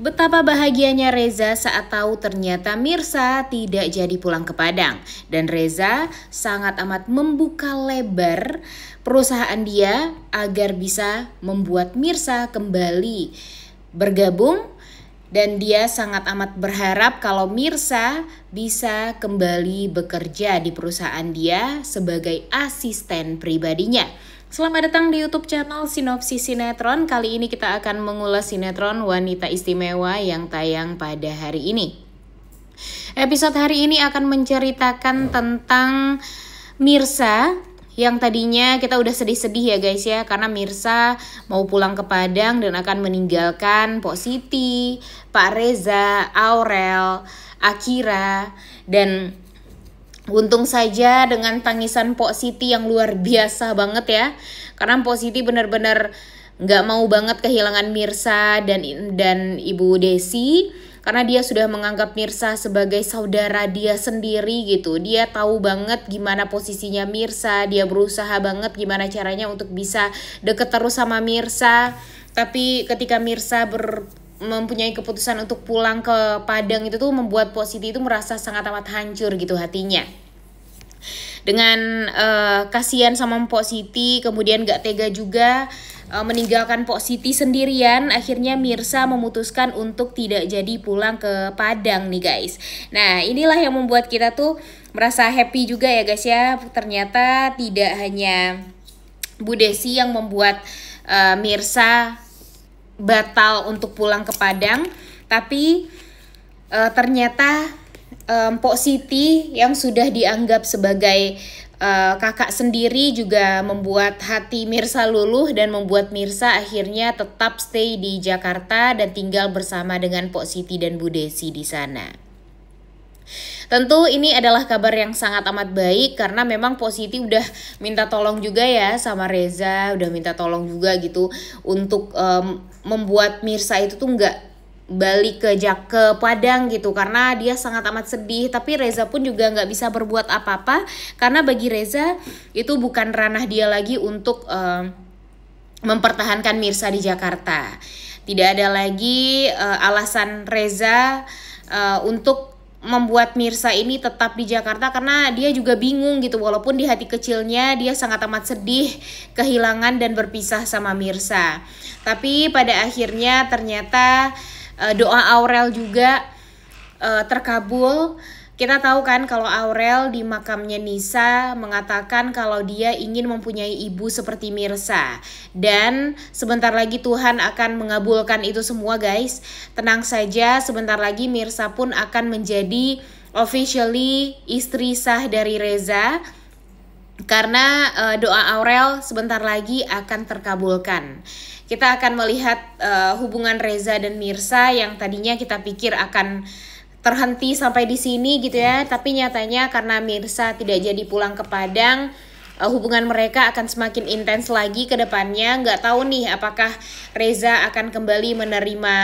Betapa bahagianya Reza saat tahu ternyata Mirsa tidak jadi pulang ke Padang. Dan Reza sangat amat membuka lebar perusahaan dia agar bisa membuat Mirsa kembali bergabung. Dan dia sangat amat berharap kalau Mirsa bisa kembali bekerja di perusahaan dia sebagai asisten pribadinya. Selamat datang di YouTube channel Sinopsis Sinetron. Kali ini kita akan mengulas sinetron Wanita Istimewa yang tayang pada hari ini. Episode hari ini akan menceritakan tentang Mirsa yang tadinya kita udah sedih-sedih ya guys ya, karena Mirsa mau pulang ke Padang dan akan meninggalkan Pok Siti, Pak Reza, Aurel, Akira, dan untung saja dengan tangisan Pok Siti yang luar biasa banget ya. Karena Pok Siti benar-benar gak mau banget kehilangan Mirsa dan Ibu Desi. Karena dia sudah menganggap Mirsa sebagai saudara dia sendiri gitu. Dia tahu banget gimana posisinya Mirsa. Dia berusaha banget gimana caranya untuk bisa deket terus sama Mirsa. Tapi ketika Mirsa mempunyai keputusan untuk pulang ke Padang itu tuh membuat Pok Siti itu merasa sangat amat hancur gitu hatinya. Dengan kasihan sama Pok Siti, kemudian gak tega juga meninggalkan Pok Siti sendirian, akhirnya Mirsa memutuskan untuk tidak jadi pulang ke Padang nih guys. Nah inilah yang membuat kita tuh merasa happy juga ya guys ya. Ternyata tidak hanya Bu Desi yang membuat Mirsa batal untuk pulang ke Padang, tapi ternyata Pok Siti yang sudah dianggap sebagai kakak sendiri juga membuat hati Mirsa luluh dan membuat Mirsa akhirnya tetap stay di Jakarta dan tinggal bersama dengan Pok Siti dan Bu Desi di sana. Tentu ini adalah kabar yang sangat amat baik karena memang Pok Siti udah minta tolong juga ya sama Reza, udah minta tolong juga gitu untuk membuat Mirsa itu tuh nggak balik ke Padang gitu, karena dia sangat amat sedih. Tapi Reza pun juga nggak bisa berbuat apa-apa karena bagi Reza itu bukan ranah dia lagi untuk mempertahankan Mirsa di Jakarta. Tidak ada lagi alasan Reza untuk membuat Mirsa ini tetap di Jakarta, karena dia juga bingung gitu. Walaupun di hati kecilnya dia sangat amat sedih kehilangan dan berpisah sama Mirsa, tapi pada akhirnya ternyata doa Aurel juga terkabul. Kita tahu kan kalau Aurel di makamnya Nisa mengatakan kalau dia ingin mempunyai ibu seperti Mirsa. Dan sebentar lagi Tuhan akan mengabulkan itu semua guys. Tenang saja, sebentar lagi Mirsa pun akan menjadi officially istri sah dari Reza. Karena doa Aurel sebentar lagi akan terkabulkan. Kita akan melihat hubungan Reza dan Mirsa yang tadinya kita pikir akan terhenti sampai di sini gitu ya. Tapi nyatanya karena Mirsa tidak jadi pulang ke Padang, hubungan mereka akan semakin intens lagi ke depannya. Nggak tahu nih apakah Reza akan kembali menerima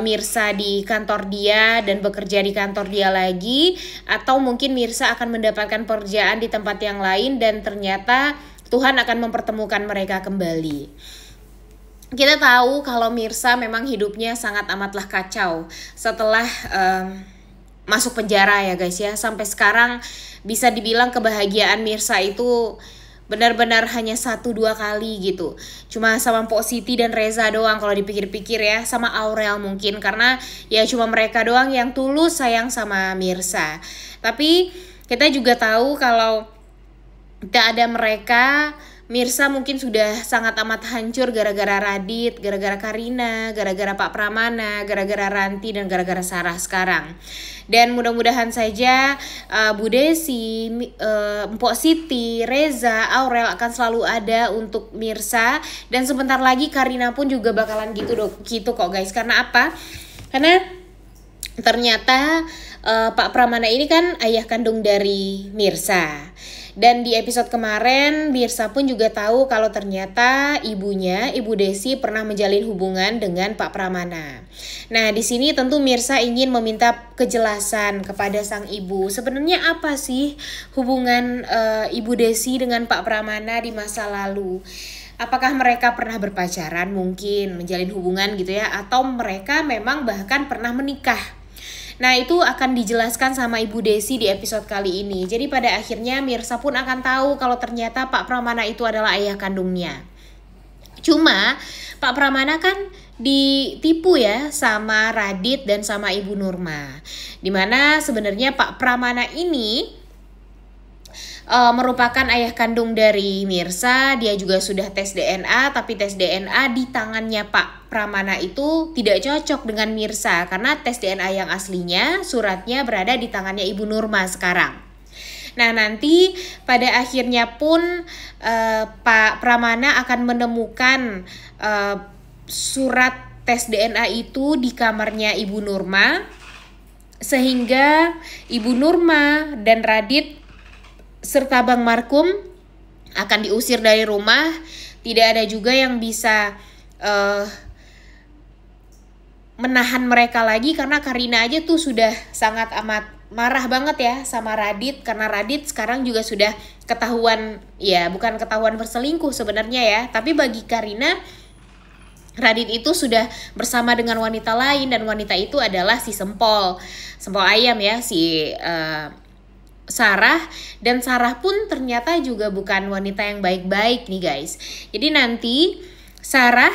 Mirsa di kantor dia dan bekerja di kantor dia lagi, atau mungkin Mirsa akan mendapatkan pekerjaan di tempat yang lain dan ternyata Tuhan akan mempertemukan mereka kembali. Kita tahu kalau Mirsa memang hidupnya sangat amatlah kacau setelah masuk penjara ya guys ya. Sampai sekarang bisa dibilang kebahagiaan Mirsa itu benar-benar hanya 1-2 kali gitu. Cuma sama Pok Siti dan Reza doang kalau dipikir-pikir ya. Sama Aurel mungkin, karena ya cuma mereka doang yang tulus sayang sama Mirsa. Tapi kita juga tahu kalau tidak ada mereka, Mirsa mungkin sudah sangat amat hancur gara-gara Radit, gara-gara Karina, gara-gara Pak Pramana, gara-gara Ranti, dan gara-gara Sarah sekarang. Dan mudah-mudahan saja Bu Desi, Pok Siti, Reza, Aurel akan selalu ada untuk Mirsa. Dan sebentar lagi Karina pun juga bakalan gitu kok guys. Karena apa? Karena ternyata Pak Pramana ini kan ayah kandung dari Mirsa. Dan di episode kemarin Mirsa pun juga tahu kalau ternyata ibunya, Ibu Desi, pernah menjalin hubungan dengan Pak Pramana. Nah, di sini tentu Mirsa ingin meminta kejelasan kepada sang ibu. Sebenarnya apa sih hubungan Ibu Desi dengan Pak Pramana di masa lalu? Apakah mereka pernah berpacaran, mungkin menjalin hubungan gitu ya, atau mereka memang bahkan pernah menikah. Nah, itu akan dijelaskan sama Ibu Desi di episode kali ini. Jadi pada akhirnya Mirsa pun akan tahu kalau ternyata Pak Pramana itu adalah ayah kandungnya. Cuma Pak Pramana kan ditipu ya sama Radit dan sama Ibu Nurma. Dimana sebenarnya Pak Pramana ini merupakan ayah kandung dari Mirsa. Dia juga sudah tes DNA, tapi tes DNA di tangannya Pak Pramana itu tidak cocok dengan Mirsa, karena tes DNA yang aslinya suratnya berada di tangannya Ibu Nurma sekarang. Nah, nanti pada akhirnya pun Pak Pramana akan menemukan surat tes DNA itu di kamarnya Ibu Nurma, sehingga Ibu Nurma dan Radit serta Bang Markum akan diusir dari rumah. Tidak ada juga yang bisa menahan mereka lagi, karena Karina aja tuh sudah sangat amat marah banget ya sama Radit, karena Radit sekarang juga sudah ketahuan, ya bukan ketahuan berselingkuh sebenarnya ya, tapi bagi Karina Radit itu sudah bersama dengan wanita lain, dan wanita itu adalah si Sempol ayam ya, si Sarah. Dan Sarah pun ternyata juga bukan wanita yang baik-baik nih guys. Jadi nanti Sarah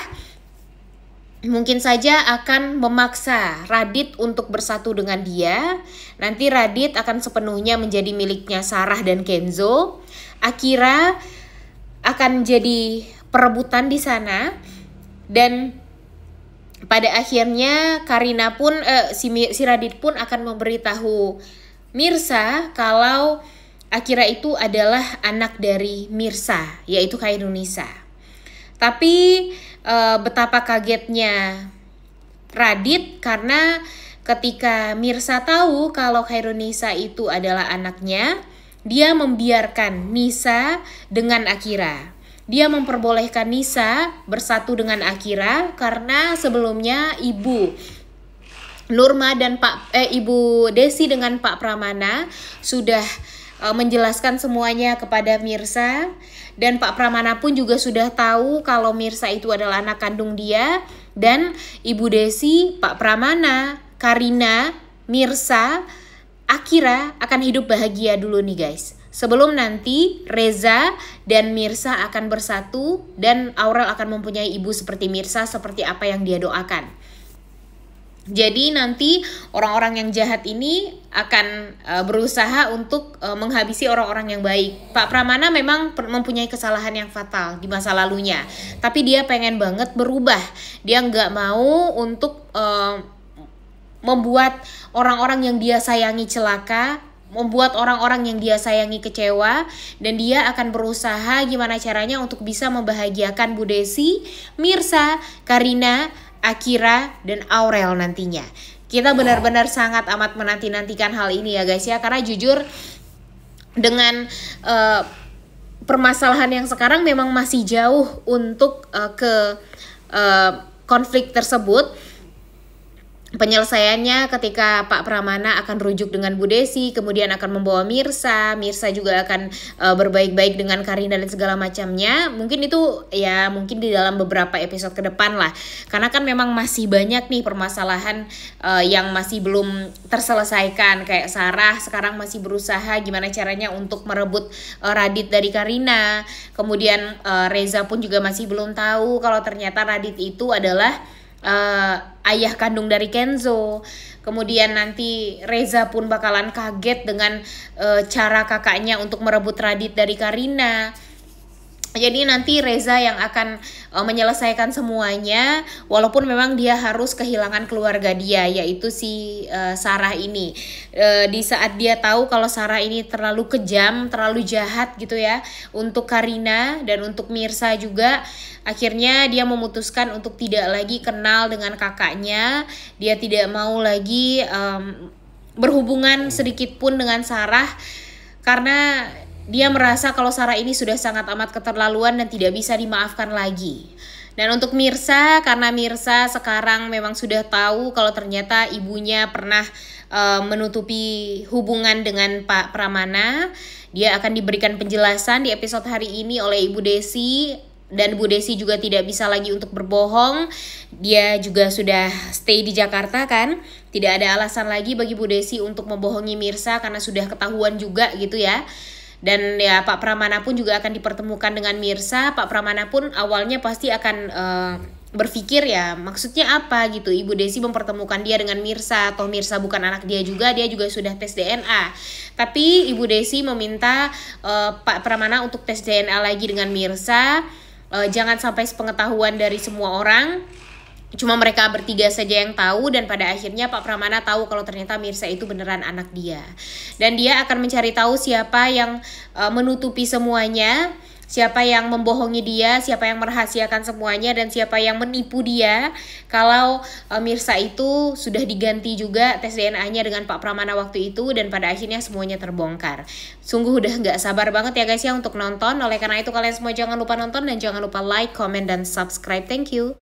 mungkin saja akan memaksa Radit untuk bersatu dengan dia. Nanti Radit akan sepenuhnya menjadi miliknya Sarah dan Kenzo. Akira akan jadi perebutan di sana. Dan pada akhirnya Karina pun si Radit pun akan memberitahu Mirsa kalau Akira itu adalah anak dari Mirsa, yaitu Khairunisa. Tapi betapa kagetnya Radit, karena ketika Mirsa tahu kalau Khairunisa itu adalah anaknya, dia membiarkan Nisa dengan Akira. Dia memperbolehkan Nisa bersatu dengan Akira karena sebelumnya Ibu Nurma dan Ibu Desi dengan Pak Pramana sudah menjelaskan semuanya kepada Mirsa, dan Pak Pramana pun juga sudah tahu kalau Mirsa itu adalah anak kandung dia. Dan Ibu Desi, Pak Pramana, Karina, Mirsa, Akira akan hidup bahagia dulu nih guys, sebelum nanti Reza dan Mirsa akan bersatu dan Aurel akan mempunyai ibu seperti Mirsa, seperti apa yang dia doakan. Jadi nanti orang-orang yang jahat ini akan berusaha untuk menghabisi orang-orang yang baik. Pak Pramana memang mempunyai kesalahan yang fatal di masa lalunya, tapi dia pengen banget berubah. Dia nggak mau untuk membuat orang-orang yang dia sayangi celaka, membuat orang-orang yang dia sayangi kecewa, dan dia akan berusaha gimana caranya untuk bisa membahagiakan Bu Desi, Mirsa, Karina, Akira, dan Aurel nantinya. Kita benar-benar sangat amat menanti-nantikan hal ini ya guys ya, karena jujur dengan permasalahan yang sekarang memang masih jauh untuk ke konflik tersebut. Penyelesaiannya ketika Pak Pramana akan rujuk dengan Bu Desi, kemudian akan membawa Mirsa juga akan berbaik-baik dengan Karina dan segala macamnya. Mungkin itu ya mungkin di dalam beberapa episode ke depan lah, karena kan memang masih banyak nih permasalahan yang masih belum terselesaikan. Kayak Sarah sekarang masih berusaha gimana caranya untuk merebut Radit dari Karina. Kemudian Reza pun juga masih belum tahu kalau ternyata Radit itu adalah ayah kandung dari Kenzo. Kemudian nanti Reza pun bakalan kaget dengan cara kakaknya untuk merebut Radit dari Karina. Jadi nanti Reza yang akan menyelesaikan semuanya, walaupun memang dia harus kehilangan keluarga dia, yaitu si Sarah ini. Di saat dia tahu kalau Sarah ini terlalu kejam, terlalu jahat gitu ya untuk Karina dan untuk Mirsa juga, akhirnya dia memutuskan untuk tidak lagi kenal dengan kakaknya. Dia tidak mau lagi berhubungan sedikit pun dengan Sarah, karena dia merasa kalau Sarah ini sudah sangat amat keterlaluan dan tidak bisa dimaafkan lagi. Dan untuk Mirsa, karena Mirsa sekarang memang sudah tahu kalau ternyata ibunya pernah menutupi hubungan dengan Pak Pramana, dia akan diberikan penjelasan di episode hari ini oleh Ibu Desi Dan Bu Desi juga tidak bisa lagi untuk berbohong. Dia juga sudah stay di Jakarta kan. Tidak ada alasan lagi bagi Bu Desi untuk membohongi Mirsa karena sudah ketahuan juga gitu ya. Dan ya Pak Pramana pun juga akan dipertemukan dengan Mirsa. Pak Pramana pun awalnya pasti akan berpikir ya maksudnya apa gitu. Ibu Desi mempertemukan dia dengan Mirsa, atau Mirsa bukan anak dia juga sudah tes DNA. Tapi Ibu Desi meminta Pak Pramana untuk tes DNA lagi dengan Mirsa. Jangan sampai sepengetahuan dari semua orang. Cuma mereka bertiga saja yang tahu, dan pada akhirnya Pak Pramana tahu kalau ternyata Mirsa itu beneran anak dia. Dan dia akan mencari tahu siapa yang menutupi semuanya, siapa yang membohongi dia, siapa yang merahasiakan semuanya, dan siapa yang menipu dia. Kalau Mirsa itu sudah diganti juga tes DNA-nya dengan Pak Pramana waktu itu, dan pada akhirnya semuanya terbongkar. Sungguh udah nggak sabar banget ya guys ya untuk nonton. Oleh karena itu kalian semua jangan lupa nonton, dan jangan lupa like, comment, dan subscribe. Thank you.